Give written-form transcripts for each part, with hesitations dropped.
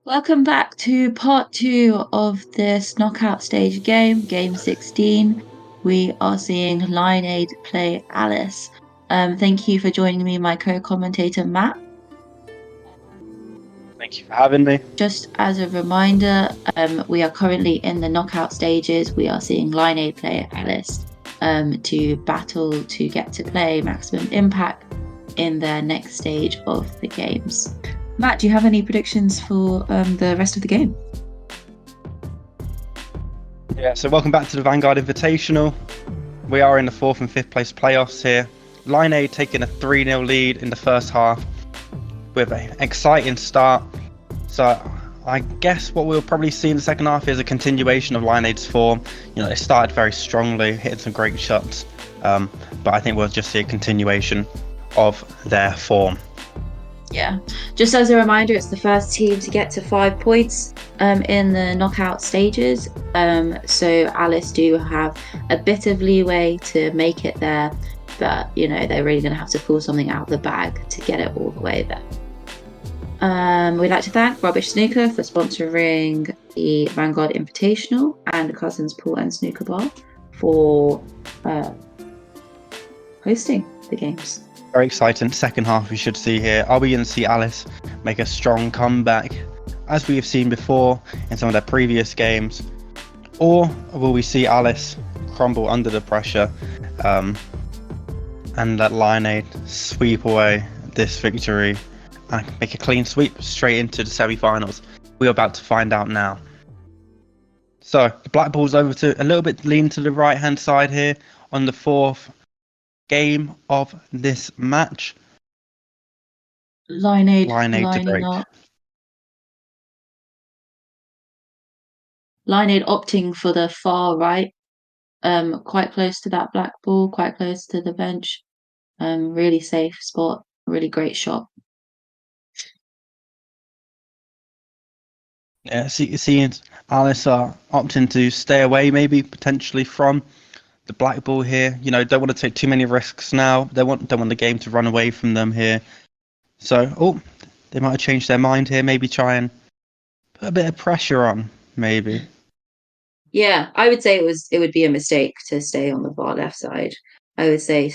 Welcome back to part two of this knockout stage game, game 16. We are seeing Lineade play Alice. Thank you for joining me, my co-commentator Matt. Thank you for having me. Just as a reminder, we are currently in the knockout stages. We are seeing Lineade play Alice to battle to get to play Maximum Impact in their next stage of the games. Matt, do you have any predictions for the rest of the game? Yeah, so welcome back to the Vanguard Invitational. We are in the 4th and 5th place playoffs here. Lineade taking a 3-0 lead in the first half with an exciting start. So I guess what we'll probably see in the second half is a continuation of Lineade's form. You know, they started very strongly, hitting some great shots, but I think we'll just see a continuation of their form. Yeah, just as a reminder, it's the first team to get to 5 points in the knockout stages. So Alice do have a bit of leeway to make it there, but you know they're really going to have to pull something out of the bag to get it all the way there. We'd like to thank Rubbish Snooker for sponsoring the Vanguard Invitational and Cousins Pool and Snooker Bar for hosting the games. Very exciting second half we should see here. Are we going to see Alice make a strong comeback as we have seen before in some of their previous games, or will we see Alice crumble under the pressure and let Lineade sweep away this victory and make a clean sweep straight into the semi-finals? We're about to find out now. So the black ball's over to a little bit lean to the right hand side here on the 4th game of this match. Lineade to break. Lineade opting for the far right, quite close to that black ball, quite close to the bench. Really safe spot, really great shot. Yeah, seeing Alice opting to stay away, maybe potentially from the black ball here. You know, don't want to take too many risks now. Don't want the game to run away from them here. So, they might have changed their mind here. Maybe try and put a bit of pressure on. Maybe. Yeah, I would say it would be a mistake to stay on the far left side. I would say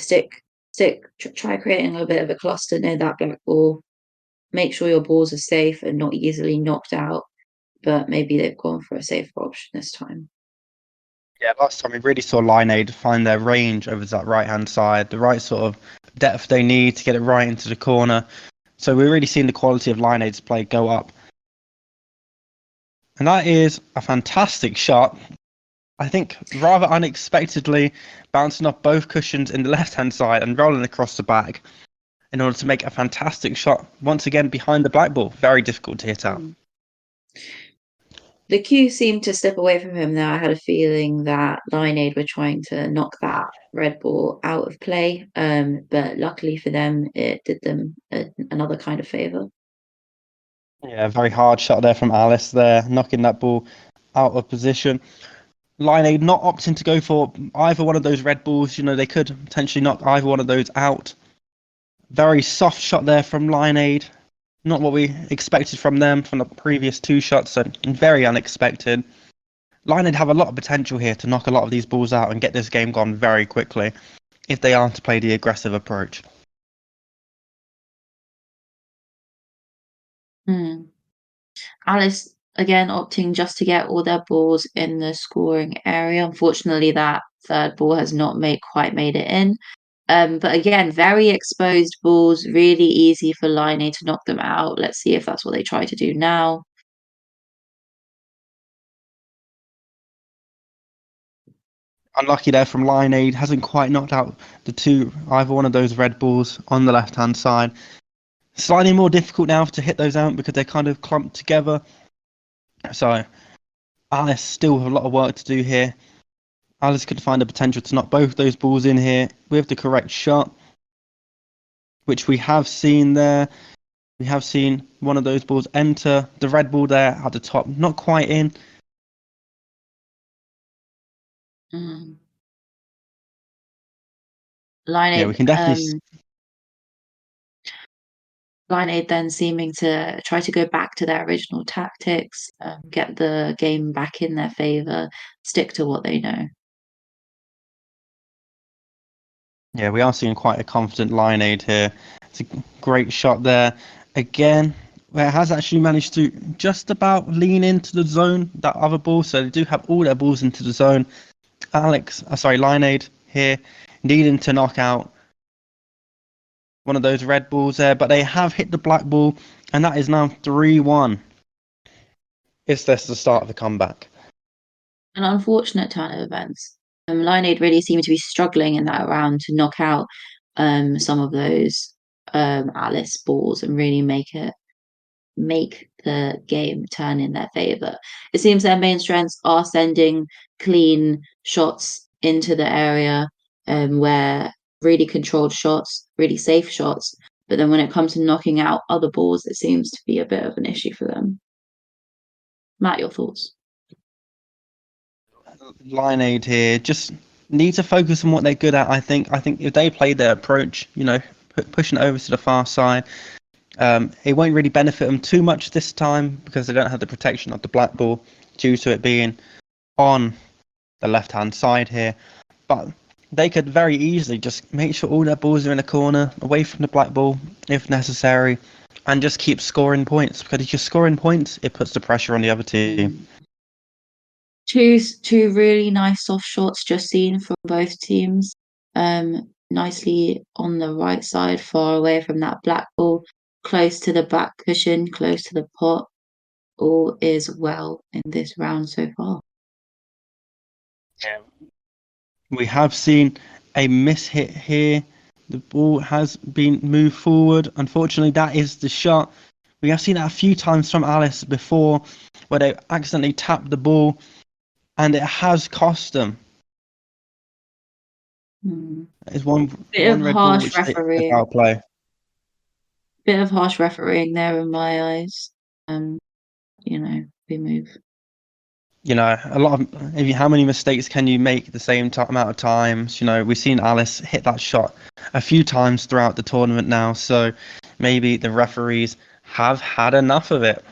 try creating a bit of a cluster near that black ball. Make sure your balls are safe and not easily knocked out. But maybe they've gone for a safer option this time. Yeah, last time we really saw Lineade find their range over that right-hand side, the right sort of depth they need to get it right into the corner. So we're really seeing the quality of Lineade's play go up. And that is a fantastic shot. I think rather unexpectedly bouncing off both cushions in the left-hand side and rolling across the back in order to make a fantastic shot once again behind the black ball. Very difficult to hit out. The cue seemed to slip away from him there. I had a feeling that Lineade were trying to knock that red ball out of play, but luckily for them, it did them another kind of favour. Yeah, very hard shot there from Alice there, knocking that ball out of position. Lineade not opting to go for either one of those red balls. You know, they could potentially knock either one of those out. Very soft shot there from Lineade. Not what we expected from them from the previous 2 shots, so very unexpected. Lineade have a lot of potential here to knock a lot of these balls out and get this game gone very quickly if they are to play the aggressive approach. Alice again opting just to get all their balls in the scoring area. Unfortunately, that third ball has not quite made it in. But again, very exposed balls, really easy for Lineade to knock them out. Let's see if that's what they try to do now. Unlucky there from Lineade, hasn't quite knocked out either one of those red balls on the left hand side. Slightly more difficult now to hit those out because they're kind of clumped together. So Alice still have a lot of work to do here. Alice could find the potential to knock both those balls in here with the correct shot, which we have seen there. We have seen one of those balls enter. The red ball there at the top, not quite in. Lineade, Yeah, we can definitely. Lineade then seeming to try to go back to their original tactics, get the game back in their favour, stick to what they know. Yeah, we are seeing quite a confident Lineade here. It's a great shot there. Again, where it has actually managed to just about lean into the zone, that other ball, so they do have all their balls into the zone. Lineade here, needing to knock out one of those red balls there, but they have hit the black ball, and that is now 3-1. Is this the start of the comeback? An unfortunate turn of events. Lineade really seemed to be struggling in that round to knock out some of those Alice balls and really make the game turn in their favour. It seems their main strengths are sending clean shots into the area, where really controlled shots, really safe shots. But then when it comes to knocking out other balls, it seems to be a bit of an issue for them. Matt, your thoughts? Lineade here just need to focus on what they're good at. I think if they play their approach, pushing it over to the far side, it won't really benefit them too much this time because they don't have the protection of the black ball due to it being on the left-hand side here. But they could very easily just make sure all their balls are in a corner, away from the black ball if necessary, and just keep scoring points. Because if you're scoring points, it puts the pressure on the other team. Two really nice soft shots just seen from both teams. Nicely on the right side, far away from that black ball, close to the back cushion, close to the pot. All is well in this round so far. Yeah. We have seen a miss hit here. The ball has been moved forward. Unfortunately, that is the shot. We have seen that a few times from Alice before, where they accidentally tapped the ball, and it has cost them. It's one Bit of red ball harsh which they refereeing. outplay. Bit of harsh refereeing there in my eyes. We move. A lot of how many mistakes can you make the same amount of times? We've seen Alice hit that shot a few times throughout the tournament now, so maybe the referees have had enough of it.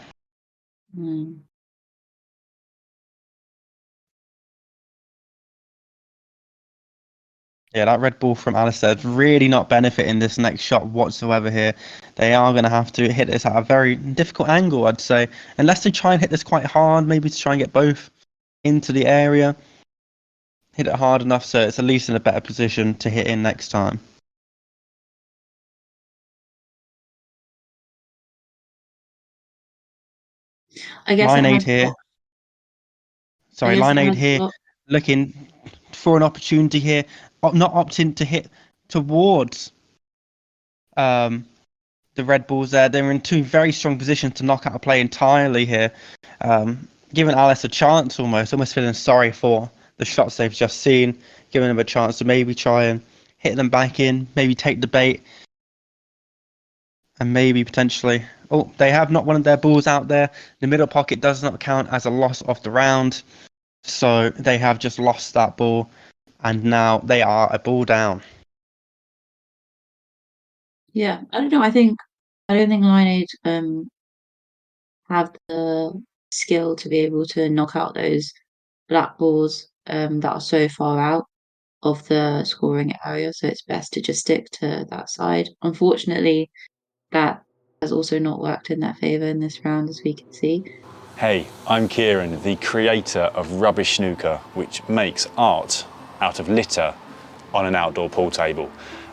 Yeah, that red ball from Alice is really not benefiting this next shot whatsoever here. They are going to have to hit this at a very difficult angle, I'd say. Unless they try and hit this quite hard, maybe to try and get both into the area. Hit it hard enough so it's at least in a better position to hit in next time. I guess it Line 8 has here. got. Sorry, line 8 here. Looking for an opportunity here. Not opting to hit towards the red balls there. They're in two very strong positions to knock out a play entirely here. Giving Alice a chance almost feeling sorry for the shots they've just seen. Giving them a chance to maybe try and hit them back in. Maybe take the bait. And maybe potentially... Oh, they have not one of their balls out there. The middle pocket does not count as a loss of the round. So they have just lost that ball. And now they are a ball down. Yeah, I don't know. I don't think Lineage have the skill to be able to knock out those black balls that are so far out of the scoring area. So it's best to just stick to that side. Unfortunately, that has also not worked in their favour in this round, as we can see. Hey, I'm Kieran, the creator of Rubbish Snooker, which makes art out of litter on an outdoor pool table.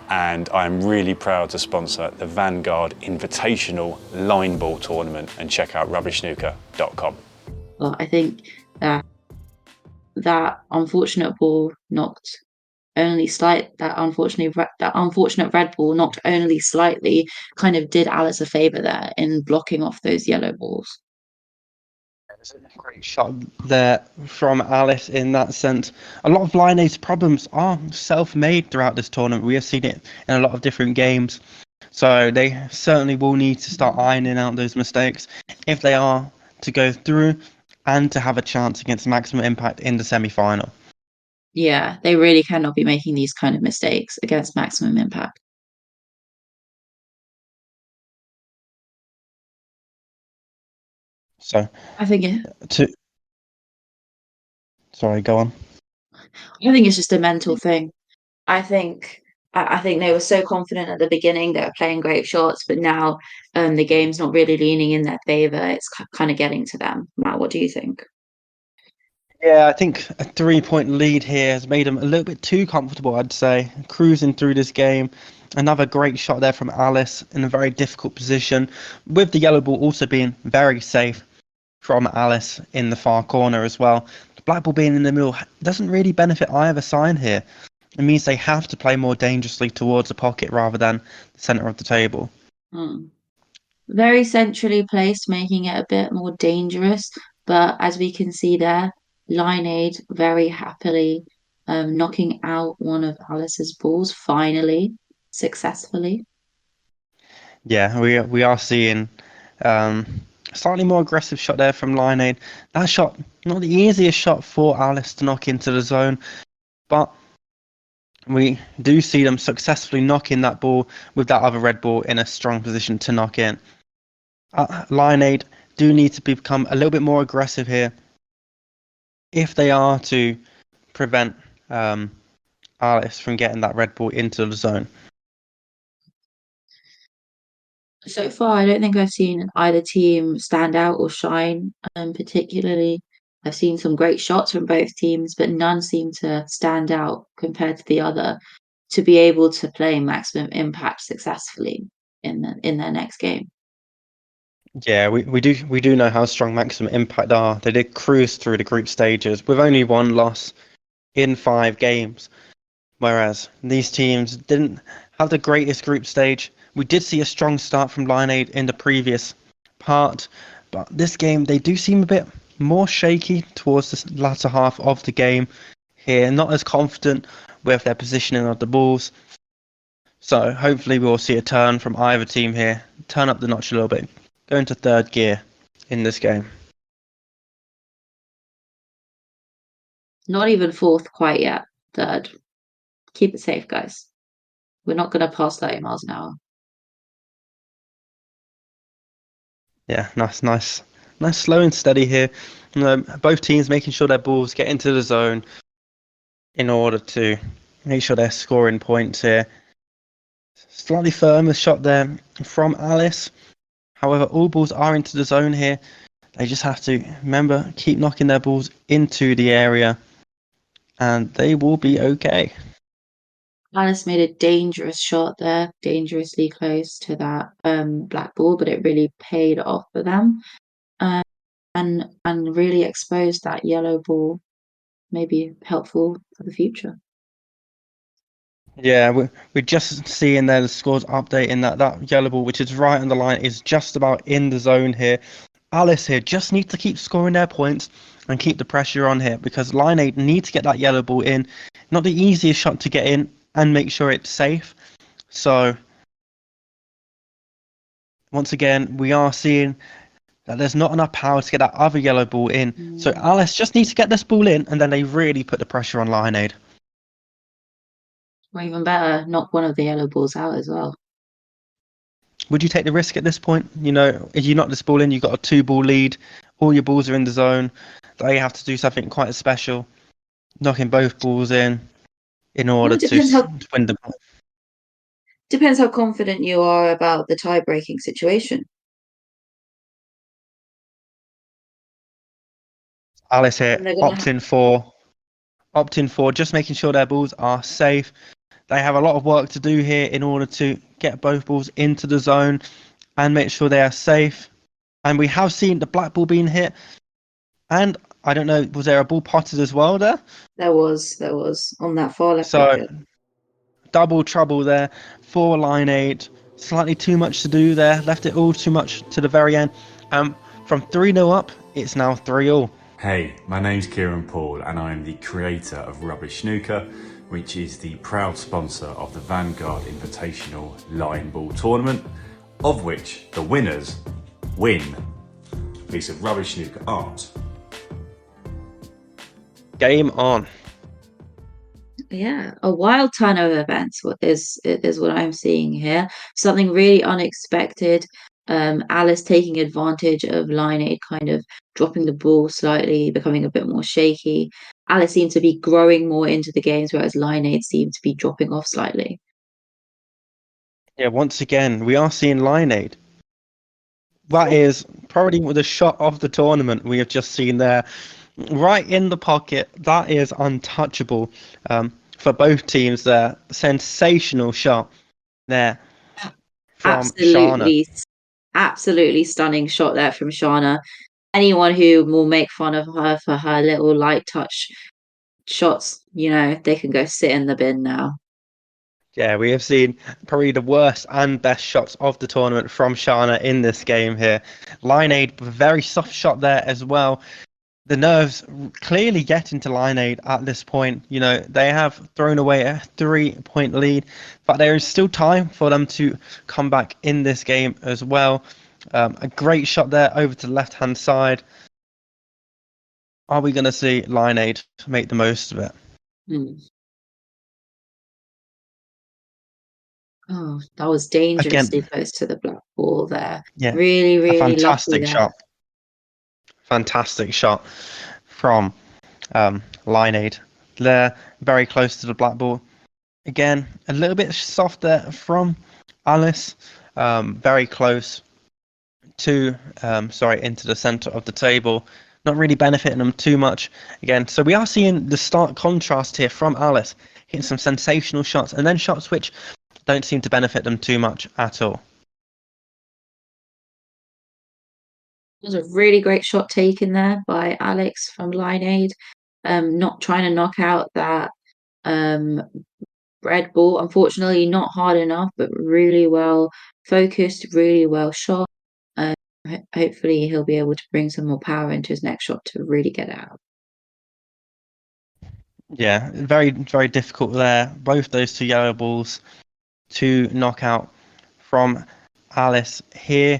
And I'm really proud to sponsor the Vanguard Invitational Line Ball Tournament, and check out rubbishsnooker.com. Well, I think that unfortunate ball knocked only that unfortunate red ball knocked only slightly kind of did Alice a favour there in blocking off those yellow balls. There's a great shot there from Alice in that sense. A lot of Lineade's problems are self-made throughout this tournament. We have seen it in a lot of different games. So they certainly will need to start ironing out those mistakes if they are to go through and to have a chance against Maximum Impact in the semi-final. Yeah, they really cannot be making these kind of mistakes against Maximum Impact. So I think sorry, go on. it's just a mental thing. I think they were so confident at the beginning. They were playing great shots, but now the game's not really leaning in their favor. It's kind of getting to them. Matt, what do you think? Yeah, I think a 3-point lead here has made them a little bit too comfortable, I'd say, cruising through this game. Another great shot there from Alice in a very difficult position, with the yellow ball also being very safe from Alice in the far corner as well. The black ball being in the middle doesn't really benefit either side here. It means they have to play more dangerously towards the pocket rather than the centre of the table. Very centrally placed, making it a bit more dangerous. But as we can see there, Lineade very happily knocking out one of Alice's balls, finally, successfully. Yeah, we are seeing slightly more aggressive shot there from Lineade. That shot, not the easiest shot for Alice to knock into the zone, but we do see them successfully knocking that ball with that other red ball in a strong position to knock in. Lineade do need to become a little bit more aggressive here if they are to prevent Alice from getting that red ball into the zone. So far, I don't think I've seen either team stand out or shine particularly. I've seen some great shots from both teams, but none seem to stand out compared to the other to be able to play maximum impact successfully in their next game. Yeah, we do know how strong Maximum Impact are. They did cruise through the group stages with only one loss in 5 games, whereas these teams didn't have the greatest group stage. We did see a strong start from Lineade in the previous part, but this game they do seem a bit more shaky towards the latter half of the game here, not as confident with their positioning of the balls. So hopefully we'll see a turn from either team here, turn up the notch a little bit, go into third gear in this game. Not even fourth quite yet. Third. Keep it safe, guys. We're not going to pass 30 miles an hour. Yeah, nice, slow and steady here. Both teams making sure their balls get into the zone in order to make sure they're scoring points here. Slightly firmer shot there from Alice. However, all balls are into the zone here. They just have to remember, keep knocking their balls into the area, and they will be okay. Alice made a dangerous shot there, dangerously close to that black ball, but it really paid off for them, and really exposed that yellow ball. Maybe helpful for the future. Yeah, we're just seeing there the scores update in that yellow ball, which is right on the line, is just about in the zone here. Alice here just needs to keep scoring their points and keep the pressure on here because Lineade need to get that yellow ball in. Not the easiest shot to get in and make sure it's safe. So once again, we are seeing that there's not enough power to get that other yellow ball in. So Alice just needs to get this ball in and then they really put the pressure on Lineade. Or even better, knock one of the yellow balls out as well. Would you take the risk at this point? You know, if you knock this ball in, you've got a 2-ball lead, all your balls are in the zone. They have to do something quite special, knocking both balls in order to win the ball. Depends how confident you are about the tie-breaking situation. Alice here opting for just making sure their balls are safe. They have a lot of work to do here in order to get both balls into the zone and make sure they are safe. And we have seen the black ball being hit. And I don't know, was there a ball potted as well there? There was on that far left. So double trouble there for Lineade. Slightly too much to do there. Left it all too much to the very end. From 3-0 up, it's now 3-all. Hey, my name's Kieran Paul and I'm the creator of Rubbish Snooker, which is the proud sponsor of the Vanguard Invitational Line Ball Tournament, of which the winners win a piece of Rubbish Snooker art. Game on. Yeah, a wild turn of events is what I'm seeing here. Something really unexpected. Alice taking advantage of Lineade kind of dropping the ball slightly, becoming a bit more shaky. Alice seemed to be growing more into the games, whereas Lineade seemed to be dropping off slightly. Yeah, once again, we are seeing Lineade. That is probably the shot of the tournament we have just seen there. Right in the pocket. That is untouchable for both teams there. Sensational shot there from Shana. Absolutely, absolutely stunning shot there from Shana. Anyone who will make fun of her for her little light touch shots, they can go sit in the bin now. Yeah, we have seen probably the worst and best shots of the tournament from Shana in this game here. Lineade, very soft shot there as well. The nerves clearly getting to Lineade at this point. They have thrown away a 3-point lead, but there is still time for them to come back in this game as well. A great shot there over to the left-hand side. Are we going to see Lineade make the most of it? Oh, that was dangerously close to the black ball there. Yeah, Really, a really lucky fantastic there. shot. Fantastic shot from Lineade. They're very close to the black ball. Again, a little bit soft there from Alice. Very close to, into the center of the table. Not really benefiting them too much. Again, so we are seeing the stark contrast here from Alice, hitting some sensational shots, and then shots which don't seem to benefit them too much at all. It was a really great shot taken there by Alex from Lineade. Not trying to knock out that red ball. Unfortunately, not hard enough, but really well focused, really well shot. Hopefully, he'll be able to bring some more power into his next shot to really get it out. Yeah, very, very difficult there. Both those two yellow balls to knock out from Alice here.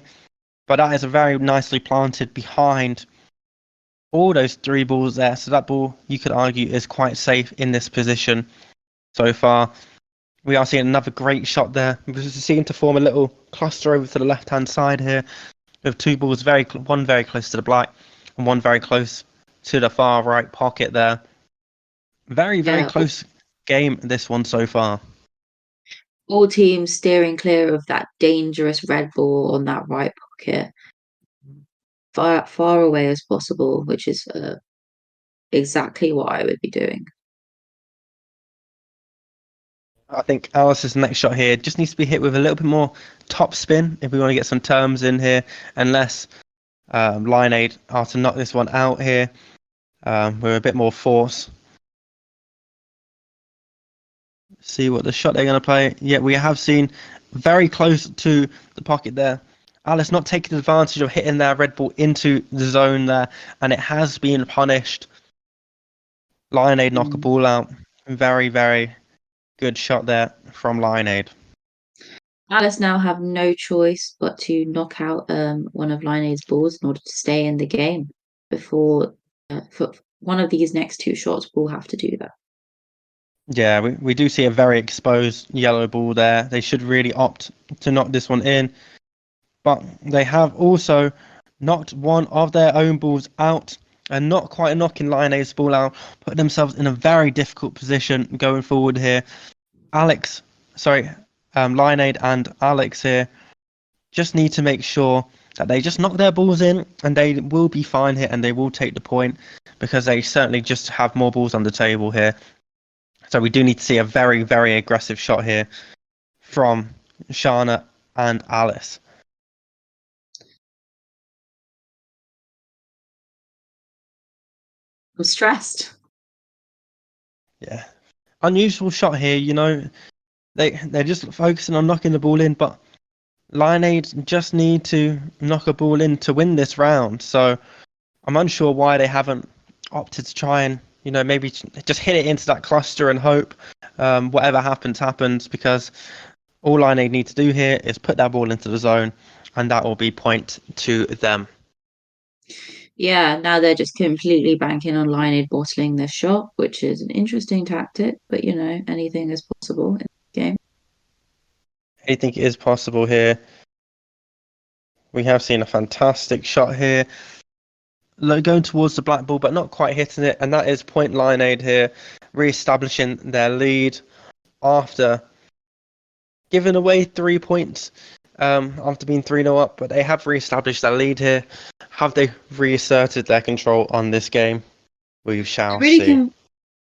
But that is a very nicely planted behind all those 3 balls there. So that ball, you could argue, is quite safe in this position so far. We are seeing another great shot there. We seem to form a little cluster over to the left-hand side here with 2 balls, one very close to the black and one very close to the far right pocket there. Very, very close game, this one so far. All teams steering clear of that dangerous red ball on that right pocket. Far away as possible, which is exactly what I would be doing. I think Alice's next shot here just needs to be hit with a little bit more top spin if we want to get some terms in here, unless Lineade are to knock this one out here with a bit more force. See what the shot they're going to play. Yeah, we have seen very close to the pocket there. Alice not taking advantage of hitting their red ball into the zone there, and it has been punished. Lineade knock a ball out. Very, very good shot there from Lineade. Alice now have no choice but to knock out one of Lineade's balls in order to stay in the game. For one of these next 2 shots, we'll have to do that. Yeah, we do see a very exposed yellow ball there. They should really opt to knock this one in. But they have also knocked one of their own balls out and not quite knocking Lineade's ball out, put themselves in a very difficult position going forward here. Lineade and Alex here just need to make sure that they just knock their balls in and they will be fine here and they will take the point because they certainly just have more balls on the table here. So we do need to see a very, very aggressive shot here from Shana and Alice. I'm stressed. Yeah. Unusual shot here, They're just focusing on knocking the ball in, but Lineade just need to knock a ball in to win this round. So I'm unsure why they haven't opted to try and, maybe just hit it into that cluster and hope whatever happens, because all Lineade need to do here is put that ball into the zone, and that will be point to them. Yeah, now they're just completely banking on Lineade bottling this shot, which is an interesting tactic, but anything is possible in the game. Anything is possible here. We have seen a fantastic shot here, going towards the black ball, but not quite hitting it. And that is point Lineade here, re-establishing their lead after giving away 3 points after being 3-0 up. But they have re-established their lead here. Have they reasserted their control on this game? We shall see.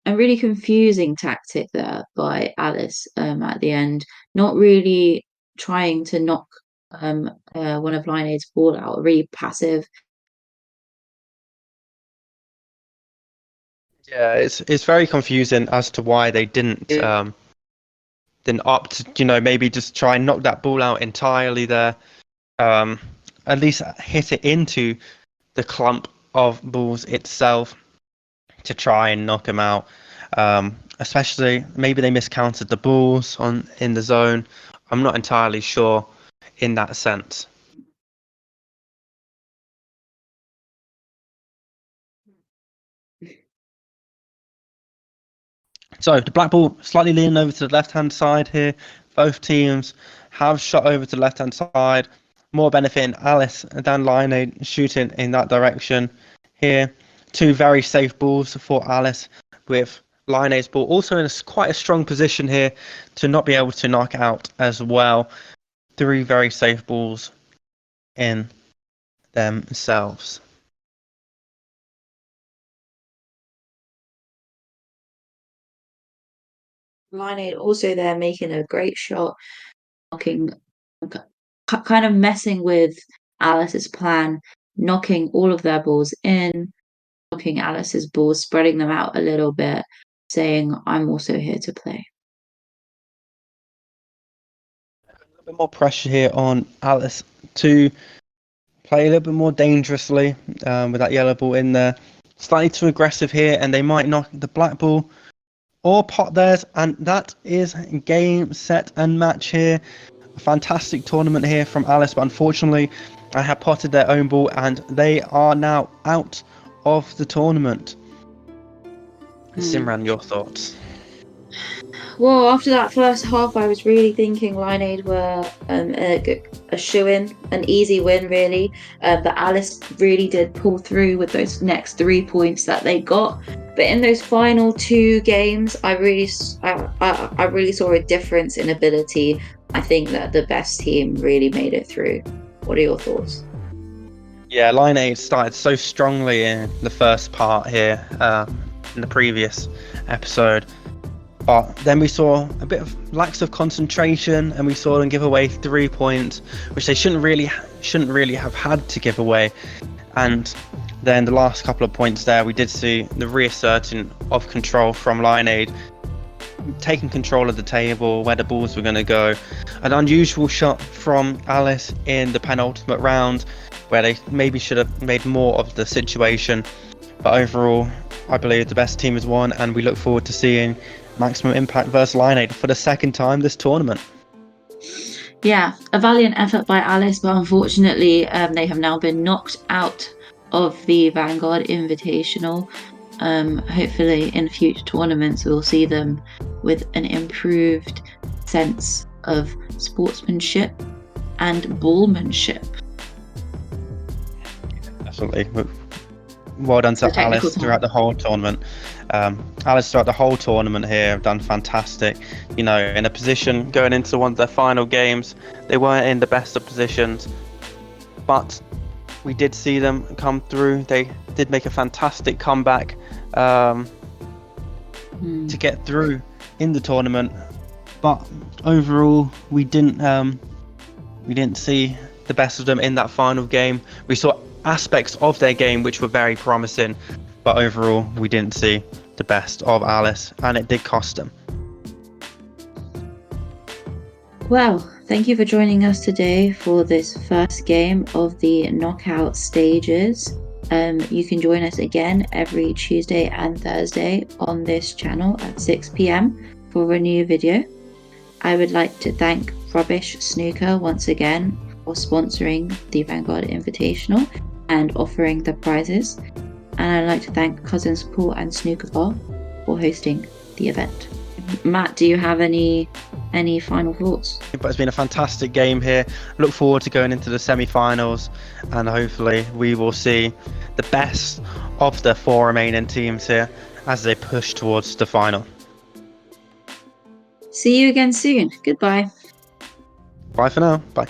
A really confusing tactic there by Alice at the end, not really trying to knock one of Lineade's ball out, really passive. Yeah, it's very confusing as to why they didn't opt to, maybe just try and knock that ball out entirely there. At least hit it into the clump of balls itself to try and knock him out. Especially maybe they miscounted the balls in the zone. I'm not entirely sure in that sense. So the black ball slightly leaning over to the left-hand side here. Both teams have shot over to the left-hand side, more benefiting Alice than Lineade shooting in that direction here. Two very safe balls for Alice, with Lineade's ball also in quite a strong position here to not be able to knock out as well. Three very safe balls in themselves. Lineade also there making a great shot, knocking, kind of messing with Alice's plan, knocking all of their balls in, knocking Alice's balls, spreading them out a little bit, saying, I'm also here to play. A little bit more pressure here on Alice to play a little bit more dangerously with that yellow ball in there. Slightly too aggressive here, and they might knock the black ball or pot theirs, and that is game, set, and match here. A fantastic tournament here from Alice, but unfortunately, I have potted their own ball, and they are now out of the tournament. Simran, your thoughts? Well, after that first half, I was really thinking Lineade were a shoo-in, an easy win, really. But Alice really did pull through with those next 3 points that they got. But in those final 2 games, I really saw a difference in ability. I think that the best team really made it through. What are your thoughts? Yeah, Lineade started so strongly in the first part here, in the previous episode. But then we saw a bit of lack of concentration, and we saw them give away 3 points, which they shouldn't really have had to give away. And then the last couple of points there, we did see the reasserting of control from Lineade, taking control of the table, where the balls were going to go. An unusual shot from Alice in the penultimate round, where they maybe should have made more of the situation. But overall, I believe the best team has won, and we look forward to seeing Maximum Impact versus Lineade for the second time this tournament. Yeah, a valiant effort by Alice, but unfortunately they have now been knocked out of the Vanguard Invitational. Hopefully in future tournaments we'll see them with an improved sense of sportsmanship and ballmanship. Definitely. Well done to Alice throughout the whole tournament. Alice throughout the whole tournament here have done fantastic. In a position going into one of their final games, they weren't in the best of positions, but we did see them come through. They did make a fantastic comeback to get through in the tournament, but overall we didn't see the best of them in that final game. We saw aspects of their game which were very promising, but overall we didn't see the best of Alice, and it did cost them. Well, thank you for joining us today for this first game of the knockout stages. You can join us again every Tuesday and Thursday on this channel at 6 p.m. for a new video. I would like to thank Rubbish Snooker once again for sponsoring the Vanguard Invitational and offering the prizes. And I'd like to thank Cousins Pool and Snooker Bar for hosting the event. Matt, do you have any any final thoughts? But it's been a fantastic game here. Look forward to going into the semi-finals, and hopefully we will see the best of the 4 remaining teams here as they push towards the final. See you again soon. Goodbye. Bye for now. Bye.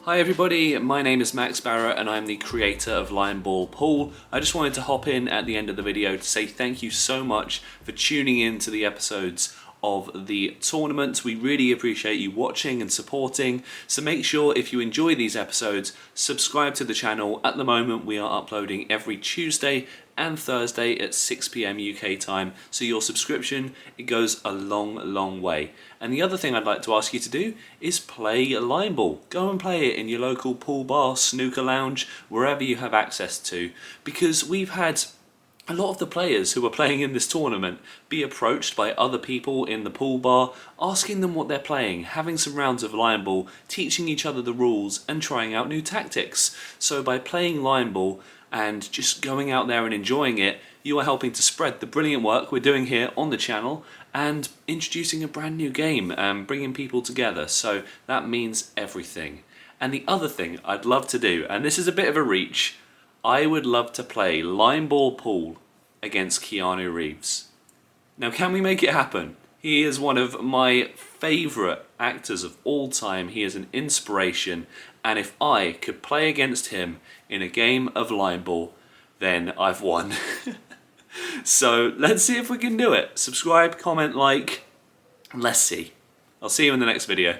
Hi everybody, my name is Max Barrett and I'm the creator of Lion Ball Pool. I just wanted to hop in at the end of the video to say thank you so much for tuning in to the episodes of the tournament. We really appreciate you watching and supporting, so make sure if you enjoy these episodes, subscribe to the channel. At the moment we are uploading every Tuesday and Thursday at 6 PM UK time, so your subscription, it goes a long way. And the other thing I'd like to ask you to do is play Lion Ball. Go and play it in your local pool bar, snooker lounge, wherever you have access to, because we've had a lot of the players who are playing in this tournament be approached by other people in the pool bar, asking them what they're playing, having some rounds of Lion Ball, teaching each other the rules and trying out new tactics. So by playing Lion Ball and just going out there and enjoying it, you are helping to spread the brilliant work we're doing here on the channel and introducing a brand new game and bringing people together. So that means everything. And the other thing I'd love to do, and this is a bit of a reach, I would love to play Lion Ball Pool against Keanu Reeves. Now, can we make it happen? He is one of my favourite actors of all time. He is an inspiration, and if I could play against him in a game of Lion Ball, then I've won. So let's see if we can do it. Subscribe, comment, like, and let's see. I'll see you in the next video.